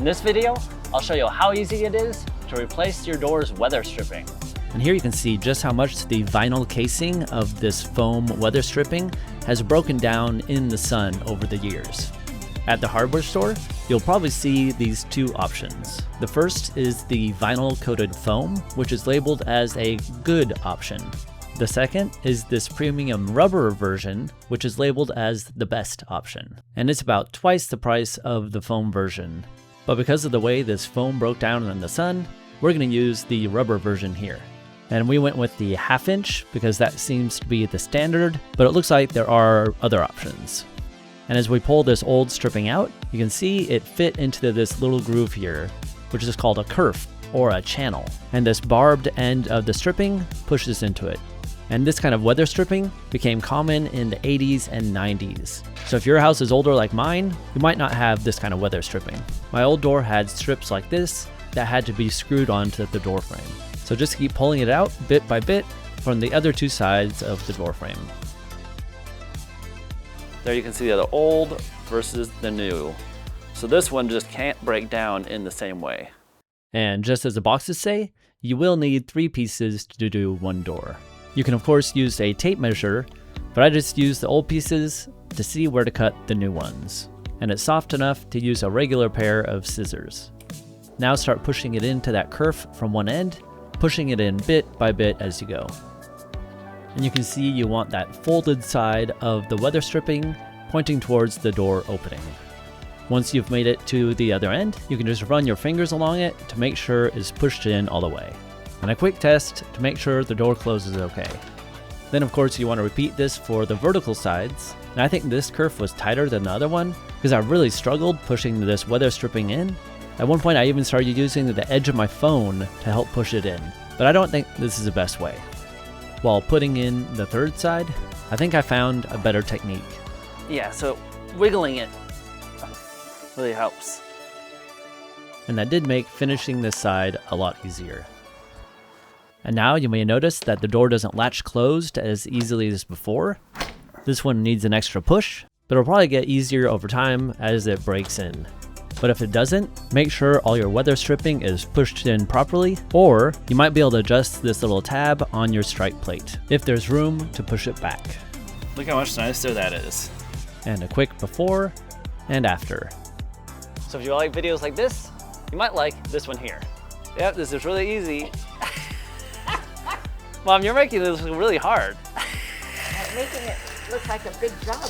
In this video, I'll show you how easy it is to replace your door's weather stripping. And here you can see just how much the vinyl casing of this foam weather stripping has broken down in the sun over the years. At the hardware store, you'll probably see these two options. The first is the vinyl coated foam, which is labeled as a good option. The second is this premium rubber version, which is labeled as the best option. And it's about twice the price of the foam version. But because of the way this foam broke down in the sun, we're going to use the rubber version here. And we went with the 1/2 inch because that seems to be the standard, but it looks like there are other options. And as we pull this old stripping out, you can see it fit into this little groove here, which is called a kerf or a channel. And this barbed end of the stripping pushes into it. And this kind of weather stripping became common in the 80s and 90s. So if your house is older like mine, you might not have this kind of weather stripping. My old door had strips like this that had to be screwed onto the door frame. So just keep pulling it out bit by bit from the other two sides of the door frame. There you can see the old versus the new. So this one just can't break down in the same way. And just as the boxes say, you will need 3 pieces to do one door. You can of course use a tape measure, but I just use the old pieces to see where to cut the new ones. And it's soft enough to use a regular pair of scissors. Now start pushing it into that kerf from one end, pushing it in bit by bit as you go. And you can see you want that folded side of the weather stripping pointing towards the door opening. Once you've made it to the other end, you can just run your fingers along it to make sure it's pushed in all the way. And a quick test to make sure the door closes okay. Then of course you want to repeat this for the vertical sides. And I think this kerf was tighter than the other one because I really struggled pushing this weather stripping in. At one point I even started using the edge of my phone to help push it in, but I don't think this is the best way. While putting in the third side, I think I found a better technique. Yeah, so wiggling it really helps. And that did make finishing this side a lot easier. And now you may notice that the door doesn't latch closed as easily as before. This one needs an extra push, but it'll probably get easier over time as it breaks in. But if it doesn't, make sure all your weather stripping is pushed in properly, or you might be able to adjust this little tab on your strike plate, if there's room to push it back. Look how much nicer that is. And a quick before and after. So if you like videos like this, you might like this one here. Yep, this is really easy. Mom, you're making this look really hard. I'm making it look like a big job.